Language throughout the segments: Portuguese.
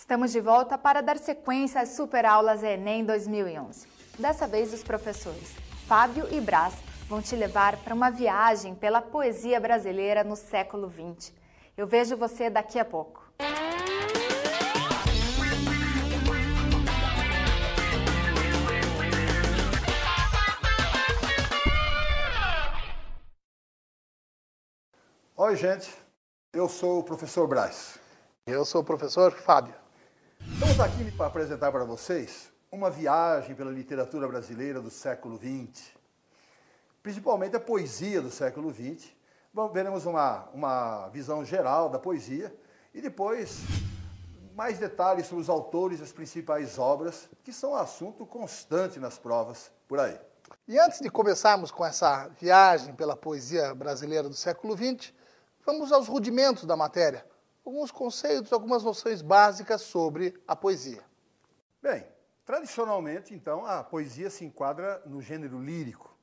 Estamos de volta para dar sequência às superaulas Enem 2011. Dessa vez, os professores Fábio e Brás vão te levar para uma viagem pela poesia brasileira no século XX. Eu vejo você daqui a pouco. Oi, gente. Eu sou o professor Brás. Eu sou o professor Fábio. Estamos aqui para apresentar para vocês uma viagem pela literatura brasileira do século XX, principalmente a poesia do século XX. Veremos uma visão geral da poesia e depois mais detalhes sobre os autores e as principais obras, que são assunto constante nas provas por aí. E antes de começarmos com essa viagem pela poesia brasileira do século XX, vamos aos rudimentos da matéria. Alguns conceitos, algumas noções básicas sobre a poesia. Bem, tradicionalmente, então, a poesia se enquadra no gênero lírico.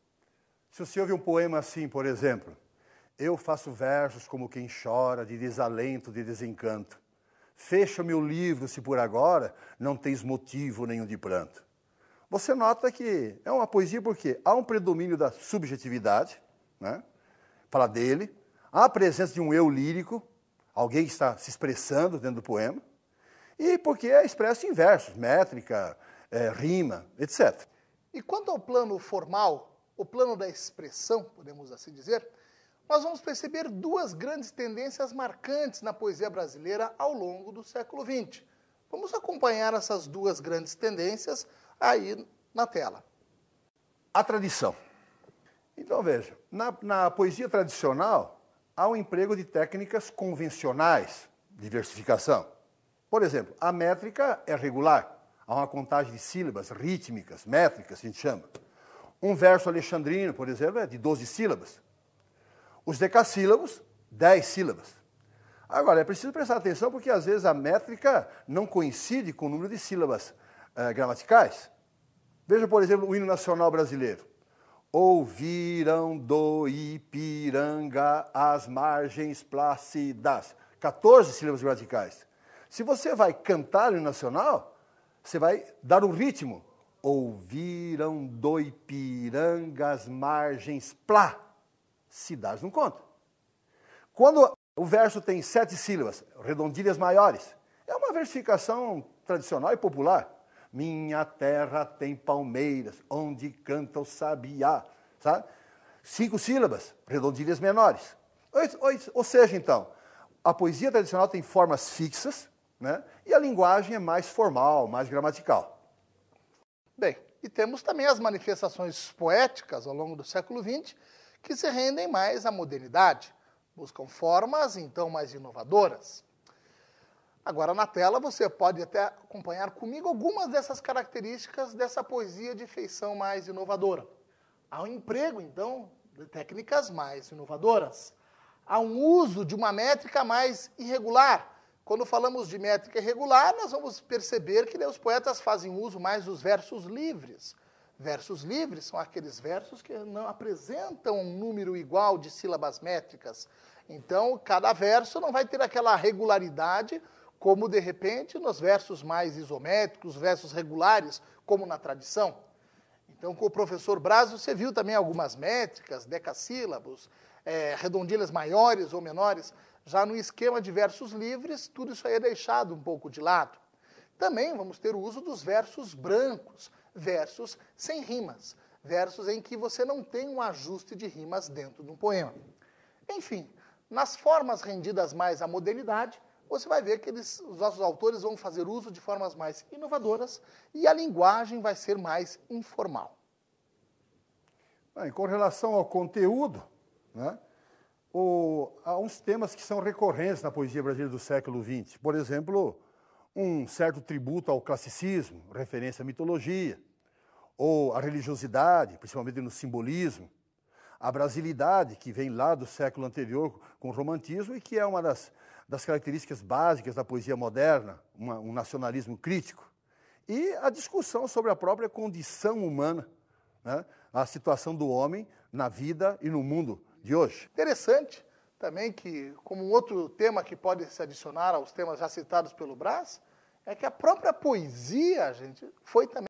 Se você ouve um poema assim, por exemplo, eu faço versos como quem chora, de desalento, de desencanto. Fecha o meu livro se por agora não tens motivo nenhum de pranto. Você nota que é uma poesia porque há um predomínio da subjetividade, né? Fala dele, há a presença de um eu lírico, alguém que está se expressando dentro do poema, e porque é expresso em versos, métrica, rima, etc. E quanto ao plano formal, o plano da expressão, podemos assim dizer, nós vamos perceber duas grandes tendências marcantes na poesia brasileira ao longo do século XX. Vamos acompanhar essas duas grandes tendências aí na tela. A tradição. Então, veja, na poesia tradicional, há um emprego de técnicas convencionais de versificação. Por exemplo, a métrica é regular. Há uma contagem de sílabas rítmicas, métricas, a gente chama. Um verso alexandrino, por exemplo, é de 12 sílabas. Os decassílabos, 10 sílabas. Agora, é preciso prestar atenção porque, às vezes, a métrica não coincide com o número de sílabas gramaticais. Veja, por exemplo, o hino nacional brasileiro. Ouviram do Ipiranga as margens plácidas. 14 sílabas gramaticais. Se você vai cantar o hino nacional, você vai dar um ritmo. Ouviram do Ipiranga as margens plácidas. Não conta. Quando o verso tem 7 sílabas, redondilhas maiores, é uma versificação tradicional e popular. Minha terra tem palmeiras, onde canta o sabiá. Sabe? 5 sílabas, redondilhas menores. Ou seja, então, a poesia tradicional tem formas fixas, né? E a linguagem é mais formal, mais gramatical. Bem, e temos também as manifestações poéticas ao longo do século XX que se rendem mais à modernidade, buscam formas, então, mais inovadoras. Agora, na tela, você pode até acompanhar comigo algumas dessas características dessa poesia de feição mais inovadora. Há um emprego, então, de técnicas mais inovadoras. Há um uso de uma métrica mais irregular. Quando falamos de métrica irregular, nós vamos perceber que os poetas fazem uso mais dos versos livres. Versos livres são aqueles versos que não apresentam um número igual de sílabas métricas. Então, cada verso não vai ter aquela regularidade como, de repente, nos versos mais isométricos, versos regulares, como na tradição. Então, com o professor Brás, você viu também algumas métricas, decassílabos, redondilhas maiores ou menores. Já no esquema de versos livres, tudo isso aí é deixado um pouco de lado. Também vamos ter o uso dos versos brancos, versos sem rimas, versos em que você não tem um ajuste de rimas dentro de um poema. Enfim, nas formas rendidas mais à modernidade, você vai ver que os nossos autores vão fazer uso de formas mais inovadoras e a linguagem vai ser mais informal. Bem, com relação ao conteúdo, né, há uns temas que são recorrentes na poesia brasileira do século XX. Por exemplo, um certo tributo ao classicismo, referência à mitologia, ou à religiosidade, principalmente no simbolismo, a brasilidade, que vem lá do século anterior com o romantismo e que é uma das características básicas da poesia moderna, um nacionalismo crítico, e a discussão sobre a própria condição humana, né? A situação do homem na vida e no mundo de hoje. Interessante também que, como um outro tema que pode se adicionar aos temas já citados pelo Brás, é que a própria poesia, gente, foi também